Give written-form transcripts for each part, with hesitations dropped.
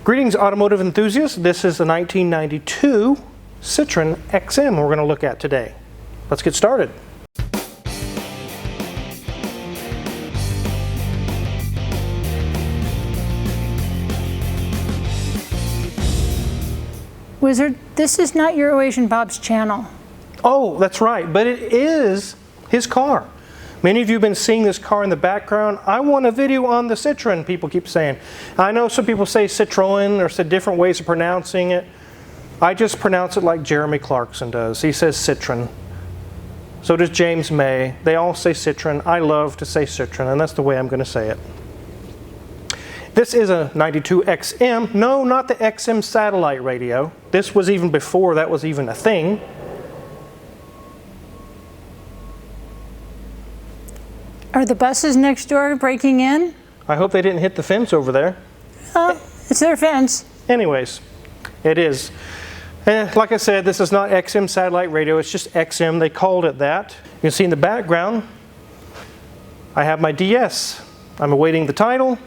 Greetings, automotive enthusiasts. This is the 1992 Citroën XM we're going to look at today. Let's get started. Wizard, this is not your Oasian Bob's channel. Oh, that's right, but it is his car. Many of you have been seeing this car in the background. I want a video on the Citroën, people keep saying. I know some people say Citroën or said different ways of pronouncing it. I just pronounce it like Jeremy Clarkson does. He says Citroën. So does James May. They all say Citroën. I love to say Citroën, and that's the way I'm going to say it. This is a 92 XM. No, not the XM satellite radio. This was even before that was even a thing. Are the buses next door breaking in? I hope they didn't hit the fence over there. It's their fence. Anyways, it is. Like I said, this is not XM satellite radio, it's just XM. They called it that. You can see in the background, I have my DS. I'm awaiting the title,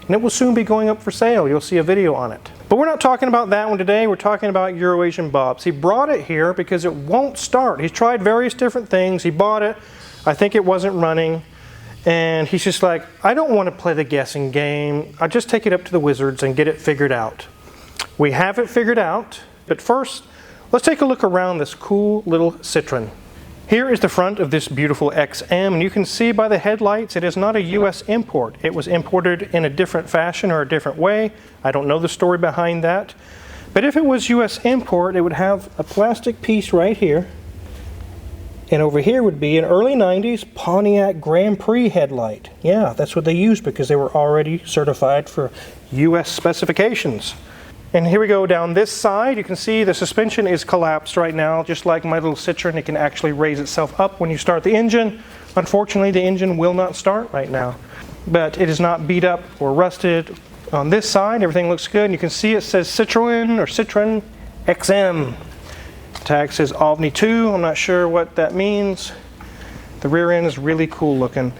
and it will soon be going up for sale. You'll see a video on it. But we're not talking about that one today. We're talking about your Oasian Bob's. He brought it here because it won't start. He's tried various different things. He bought it. I think it wasn't running. And he's just like, I don't want to play the guessing game. I'll just take it up to the wizards and get it figured out. We have it figured out. But first, let's take a look around this cool little Citroën. Here is the front of this beautiful XM, and you can see by the headlights it is not a US import. It was imported in a different fashion or a different way. I don't know the story behind that. But if it was US import, it would have a plastic piece right here. And over here would be an early 90s Pontiac Grand Prix headlight. Yeah, that's what they used because they were already certified for US specifications. And here we go down this side. You can see the suspension is collapsed right now, just like my little Citroën. It can actually raise itself up when you start the engine. Unfortunately, the engine will not start right now. But it is not beat up or rusted. On this side, everything looks good. And you can see it says Citroën or Citroën XM. Tag says OVNI 2. I'm not sure what that means. The rear end is really cool looking.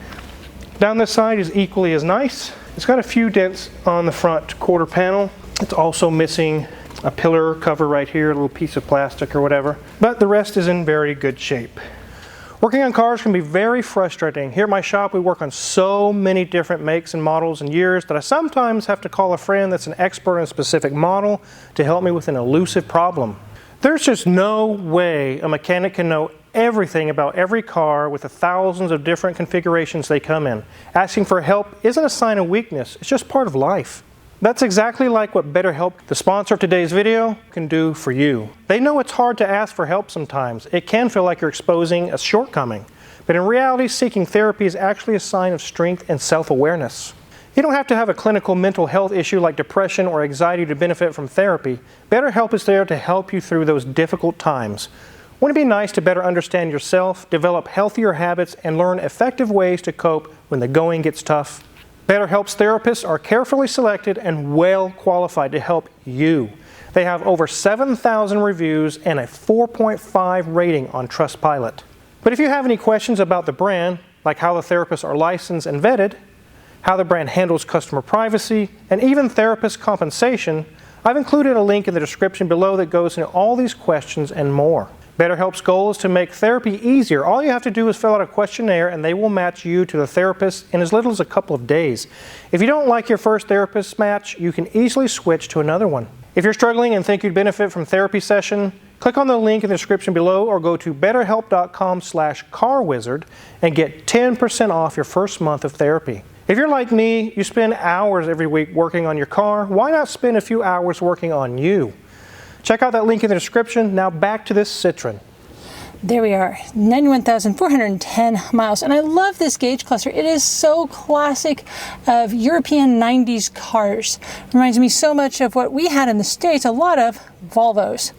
Down this side is equally as nice. It's got a few dents on the front quarter panel. It's also missing a pillar cover right here, a little piece of plastic or whatever. But the rest is in very good shape. Working on cars can be very frustrating. Here at my shop, we work on so many different makes and models and years that I sometimes have to call a friend that's an expert in a specific model to help me with an elusive problem. There's just no way a mechanic can know everything about every car with the thousands of different configurations they come in. Asking for help isn't a sign of weakness, it's just part of life. That's exactly like what BetterHelp, the sponsor of today's video, can do for you. They know it's hard to ask for help sometimes. It can feel like you're exposing a shortcoming. But in reality, seeking therapy is actually a sign of strength and self-awareness. You don't have to have a clinical mental health issue like depression or anxiety to benefit from therapy. BetterHelp is there to help you through those difficult times. Wouldn't it be nice to better understand yourself, develop healthier habits, and learn effective ways to cope when the going gets tough? BetterHelp's therapists are carefully selected and well qualified to help you. They have over 7,000 reviews and a 4.5 rating on Trustpilot. But if you have any questions about the brand, like how the therapists are licensed and vetted, how the brand handles customer privacy, and even therapist compensation, I've included a link in the description below that goes into all these questions and more. BetterHelp's goal is to make therapy easier. All you have to do is fill out a questionnaire and they will match you to the therapist in as little as a couple of days. If you don't like your first therapist match, you can easily switch to another one. If you're struggling and think you'd benefit from therapy session, click on the link in the description below or go to betterhelp.com/carwizard and get 10% off your first month of therapy. If you're like me, you spend hours every week working on your car, why not spend a few hours working on you? Check out that link in the description. Now back to this Citroën. There we are, 91,410 miles. And I love this gauge cluster. It is so classic of European 90s cars. Reminds me so much of what we had in the States, a lot of Volvos.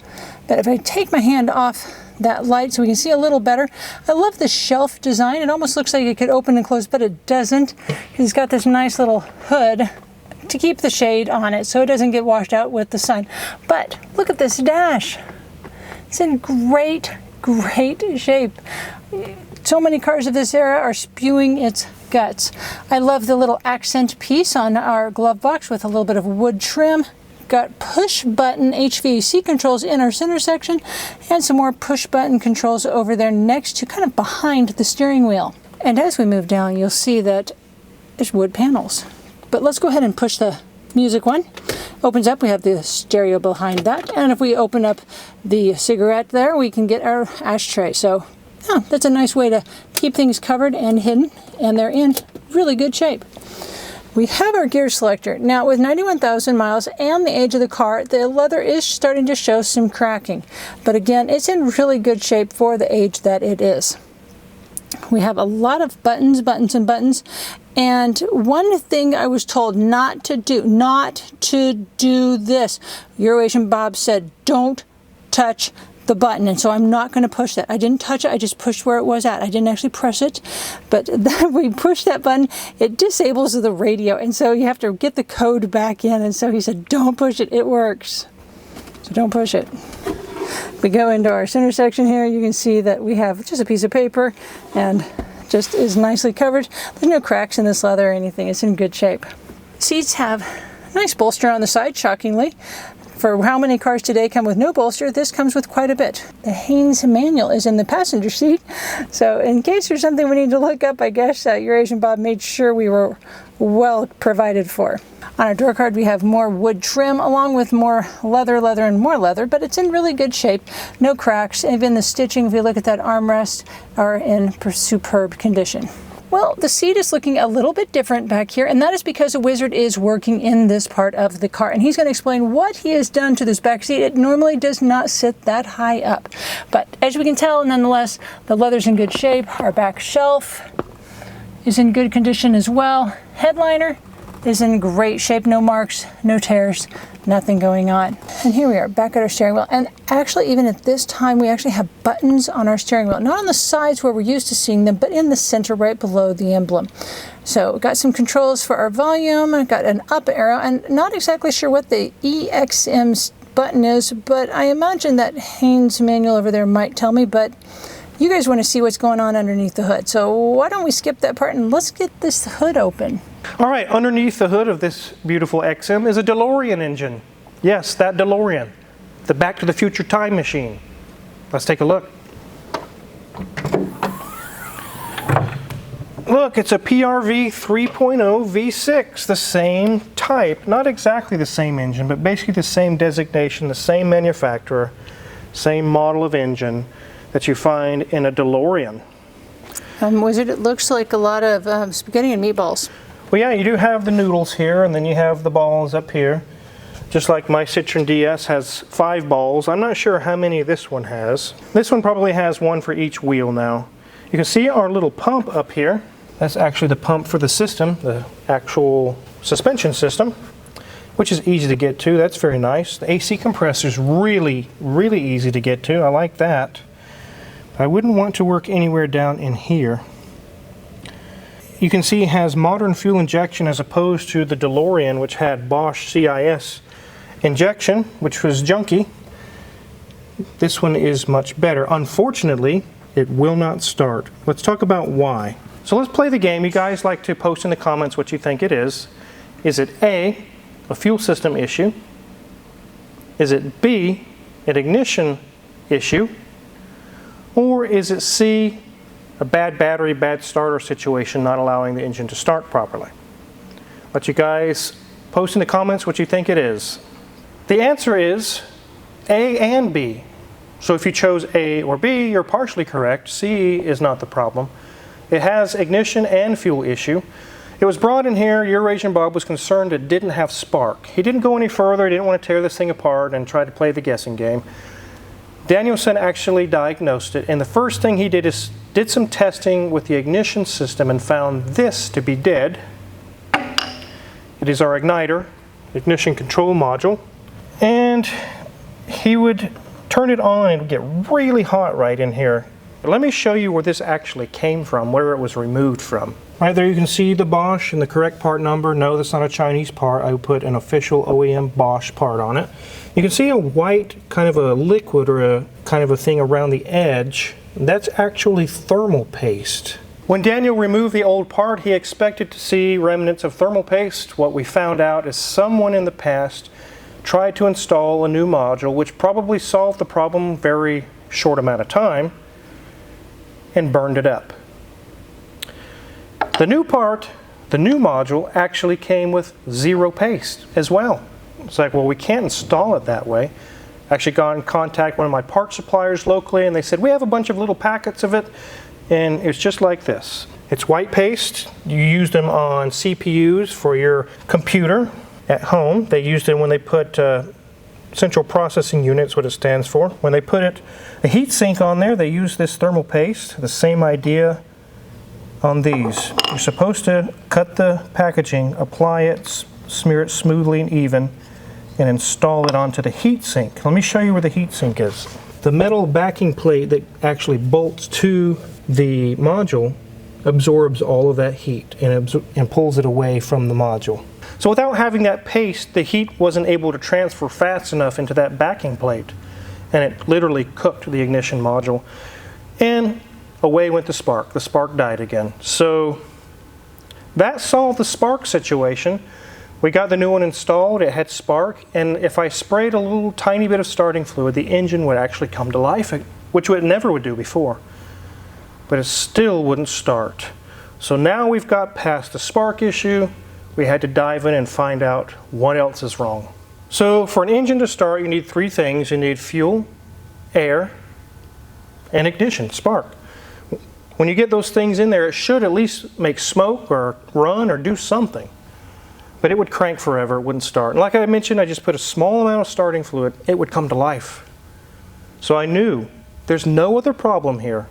But if I take my hand off that light so we can see a little better, I love the shelf design. It almost looks like it could open and close, but it doesn't. It's got this nice little hood to keep the shade on it so it doesn't get washed out with the sun. But look at this dash. It's in great shape. So many cars of this era are spewing its guts. I love the little accent piece on our glove box with a little bit of wood trim. Got push button HVAC controls in our center section and some more push button controls over there next to kind of behind the steering wheel. And as we move down, you'll see that there's wood panels. But let's go ahead and push the music one. Opens up, we have the stereo behind that. And if we open up the cigarette there, we can get our ashtray. So yeah, that's a nice way to keep things covered and hidden, and they're in really good shape. We have our gear selector. Now with 91,000 miles and the age of the car, the leather is starting to show some cracking. But again, it's in really good shape for the age that it is. We have a lot of buttons, and buttons. And one thing I was told not to do this. Eurasian Bob said, don't touch the button, and so I'm not going to push that. I didn't touch it, I just pushed where it was at. I didn't actually press it, but then we push that button, it disables the radio, and so you have to get the code back in, and so he said, don't push it, it works. So don't push it. We go into our center section here, you can see that we have just a piece of paper, and just is nicely covered. There's no cracks in this leather or anything, it's in good shape. Seats have a nice bolster on the side, shockingly. For how many cars today come with no bolster, this comes with quite a bit. The Haynes manual is in the passenger seat, so in case there's something we need to look up, I guess Eurasian Bob made sure we were well provided for. On our door card, we have more wood trim along with more leather, and more leather, but it's in really good shape. No cracks. Even the stitching, if you look at that armrest, are in superb condition. Well, the seat is looking a little bit different back here, and that is because the Wizard is working in this part of the car, and he's going to explain what he has done to this back seat. It normally does not sit that high up, but as we can tell, nonetheless, the leather's in good shape. Our back shelf is in good condition as well. Headliner is in great shape, no marks, no tears, nothing going on. And here we are back at our steering wheel, and actually even at this time we actually have buttons on our steering wheel, not on the sides where we're used to seeing them, but in the center right below the emblem. So we've got some controls for our volume, I've got an up arrow, and not exactly sure what the EXM button is, but I imagine that Haynes manual over there might tell me, but you guys want to see what's going on underneath the hood. So why don't we skip that part and let's get this hood open. All right, underneath the hood of this beautiful XM is a DeLorean engine. Yes, that DeLorean, the Back to the Future time machine. Let's take a look. Look, it's a PRV 3.0 V6, the same type, not exactly the same engine, but basically the same designation, the same manufacturer, same model of engine that you find in a DeLorean. Wizard, it looks like a lot of spaghetti and meatballs. Well, yeah, you do have the noodles here, and then you have the balls up here. Just like my Citroën DS has 5 balls. I'm not sure how many this one has. This one probably has one for each wheel now. You can see our little pump up here. That's actually the pump for the system, the actual suspension system, which is easy to get to. That's very nice. The AC compressor is really, really easy to get to. I like that. I wouldn't want to work anywhere down in here. You can see it has modern fuel injection as opposed to the DeLorean, which had Bosch CIS injection, which was junky. This one is much better. Unfortunately, it will not start. Let's talk about why. So let's play the game. You guys like to post in the comments what you think it is. Is it A, a fuel system issue? Is it B, an ignition issue? Or is it C, a bad battery, bad starter situation not allowing the engine to start properly? Let you guys post in the comments what you think it is. The answer is A and B. So if you chose A or B, you're partially correct. C is not the problem. It has ignition and fuel issue. It was brought in here, Eurasian Bob was concerned it didn't have spark. He didn't go any further, he didn't want to tear this thing apart and try to play the guessing game. Danielson actually diagnosed it, and the first thing he did is did some testing with the ignition system and found this to be dead. It is our igniter, ignition control module, and he would turn it on and it would get really hot right in here. But let me show you where this actually came from, where it was removed from. Right there you can see the Bosch and the correct part number. No, that's not a Chinese part. I put an official OEM Bosch part on it. You can see a white kind of a liquid or a kind of a thing around the edge. That's actually thermal paste. When Daniel removed the old part, he expected to see remnants of thermal paste. What we found out is someone in the past tried to install a new module, which probably solved the problem very short amount of time, and burned it up. The new part, the new module, actually came with zero paste as well. It's like, well, we can't install it that way. Actually got in contact with one of my part suppliers locally, and they said, we have a bunch of little packets of it, and it's just like this. It's white paste. You use them on CPUs for your computer at home. They used it when they put Central Processing Unit, what it stands for. When they put a heat sink on there, they use this thermal paste. The same idea on these. You're supposed to cut the packaging, apply it, smear it smoothly and even, and install it onto the heat sink. Let me show you where the heat sink is. The metal backing plate that actually bolts to the module absorbs all of that heat and pulls it away from the module. So without having that paste, the heat wasn't able to transfer fast enough into that backing plate, and it literally cooked the ignition module, and away went the spark. The spark died again. So that solved the spark situation. We got the new one installed, it had spark, and if I sprayed a little tiny bit of starting fluid, the engine would actually come to life, which it never would do before. But it still wouldn't start. So now we've got past the spark issue. We had to dive in and find out what else is wrong. So for an engine to start, you need three things. You need fuel, air, and ignition, spark. When you get those things in there, it should at least make smoke or run or do something. But it would crank forever, it wouldn't start. And like I mentioned, I just put a small amount of starting fluid, it would come to life. So I knew there's no other problem here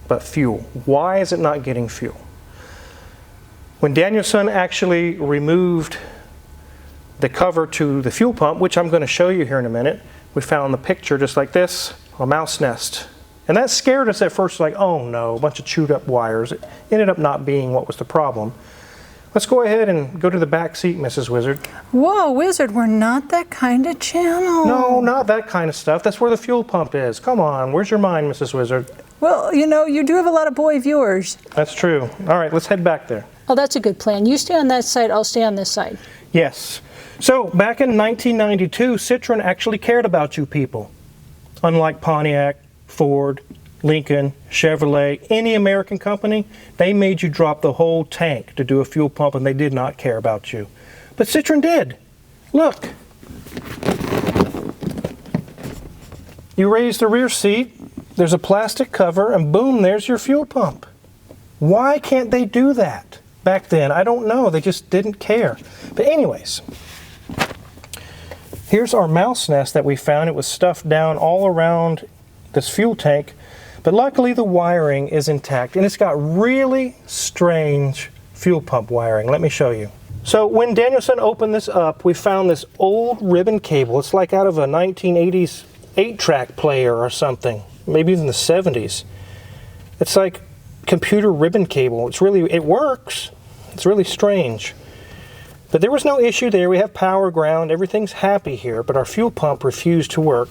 but fuel. Why is it not getting fuel? When Danielson actually removed the cover to the fuel pump, which I'm going to show you here in a minute, we found the picture just like this, a mouse nest. And that scared us at first, like, oh no, a bunch of chewed up wires. It ended up not being what was the problem. Let's go ahead and go to the back seat, Mrs. Wizard. Whoa, Wizard, we're not that kind of channel. No, not that kind of stuff. That's where the fuel pump is. Come on, where's your mind, Mrs. Wizard? Well, you know, you do have a lot of boy viewers. That's true. All right, let's head back there. Oh, that's a good plan. You stay on that side, I'll stay on this side. Yes. So, back in 1992, Citroën actually cared about you people. Unlike Pontiac, Ford, Lincoln, Chevrolet, any American company, they made you drop the whole tank to do a fuel pump, and they did not care about you. But Citroën did. Look. You raise the rear seat, there's a plastic cover, and boom, there's your fuel pump. Why can't they do that back then? I don't know. They just didn't care. But anyways, here's our mouse nest that we found. It was stuffed down all around this fuel tank. But luckily the wiring is intact, and it's got really strange fuel pump wiring. Let me show you. So when Danielson opened this up, we found this old ribbon cable. It's like out of a 1980s 8-track player or something, maybe even the 70s. It's like computer ribbon cable. It works. It's really strange. But there was no issue there. We have power, ground, everything's happy here, but our fuel pump refused to work.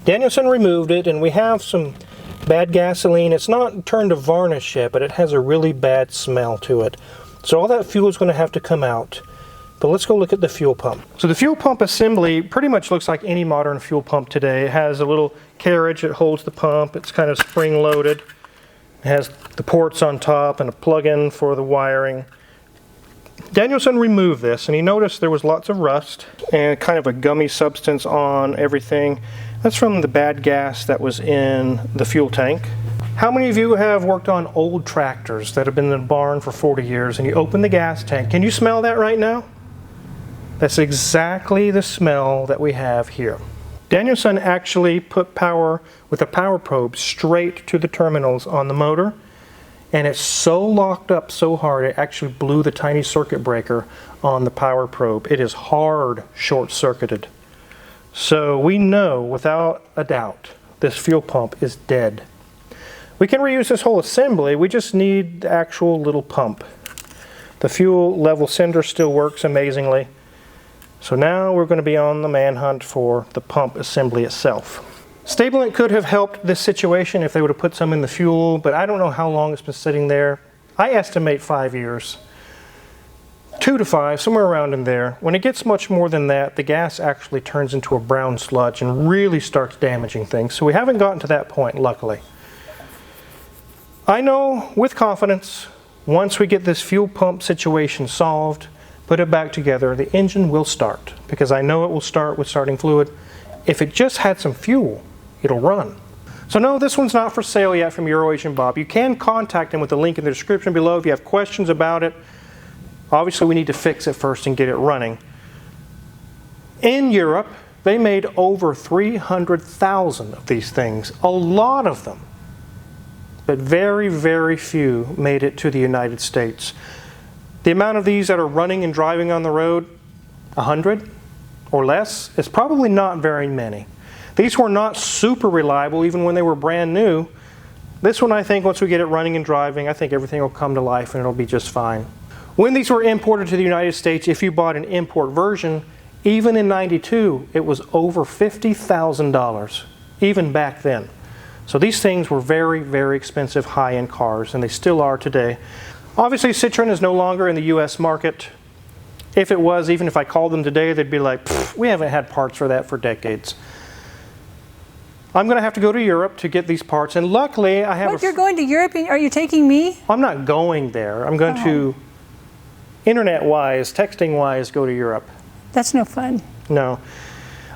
Danielson removed it, and we have some bad gasoline. It's not turned to varnish yet, but it has a really bad smell to it. So all that fuel is going to have to come out. But let's go look at the fuel pump. So the fuel pump assembly pretty much looks like any modern fuel pump today. It has a little carriage that holds the pump. It's kind of spring-loaded. It has the ports on top and a plug-in for the wiring. Danielson removed this, and he noticed there was lots of rust and kind of a gummy substance on everything. That's from the bad gas that was in the fuel tank. How many of you have worked on old tractors that have been in the barn for 40 years and you open the gas tank? Can you smell that right now? That's exactly the smell that we have here. Danielson actually put power with a power probe straight to the terminals on the motor, and it's so locked up so hard it actually blew the tiny circuit breaker on the power probe. It is hard short-circuited. So we know without a doubt this fuel pump is dead. We can reuse this whole assembly, we just need the actual little pump. The fuel level sender still works amazingly. So now we're going to be on the manhunt for the pump assembly itself. Stabling could have helped this situation if they would have put some in the fuel, but I don't know how long it's been sitting there. I estimate 5 years. 2 to 5, somewhere around in there. When it gets much more than that, the gas actually turns into a brown sludge and really starts damaging things. So we haven't gotten to that point, luckily. I know with confidence, once we get this fuel pump situation solved, put it back together, the engine will start, because I know it will start with starting fluid. If it just had some fuel, it'll run. So no, this one's not for sale yet from Euro-Asian Bob. You can contact him with the link in the description below if you have questions about it. Obviously, we need to fix it first and get it running. In Europe, they made over 300,000 of these things, a lot of them. But very, very few made it to the United States. The amount of these that are running and driving on the road, 100 or less, is probably not very many. These were not super reliable even when they were brand new. This one, I think, once we get it running and driving, I think everything will come to life and it'll be just fine. When these were imported to the United States, if you bought an import version, even in '92, it was over $50,000, even back then. So these things were very, very expensive high-end cars, and they still are today. Obviously, Citroën is no longer in the US market. If it was, even if I called them today, they'd be like, we haven't had parts for that for decades. I'm going to have to go to Europe to get these parts, and luckily I have You're going to Europe? Are you taking me? I'm not going there. I'm going to, internet-wise, texting-wise, go to Europe. That's no fun. No.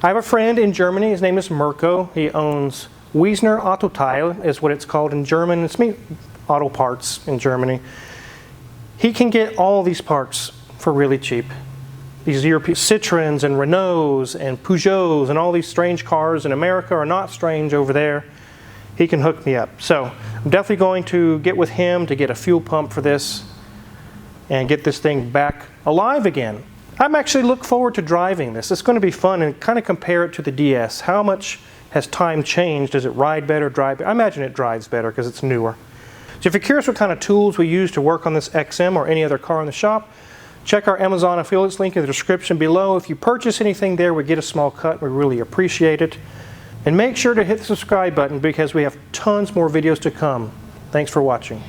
I have a friend in Germany. His name is Mirko. He owns Wiesner Autoteil, is what it's called in German. It's auto parts in Germany. He can get all these parts for really cheap. These European Citroëns and Renaults and Peugeots and all these strange cars in America are not strange over there. He can hook me up. So I'm definitely going to get with him to get a fuel pump for this and get this thing back alive again. I'm actually looking forward to driving this. It's going to be fun, and kind of compare it to the DS. How much has time changed? Does it ride better, drive better? I imagine it drives better because it's newer. So if you're curious what kind of tools we use to work on this XM or any other car in the shop, check our Amazon affiliates link in the description below. If you purchase anything there, we get a small cut. We really appreciate it. And make sure to hit the subscribe button because we have tons more videos to come. Thanks for watching.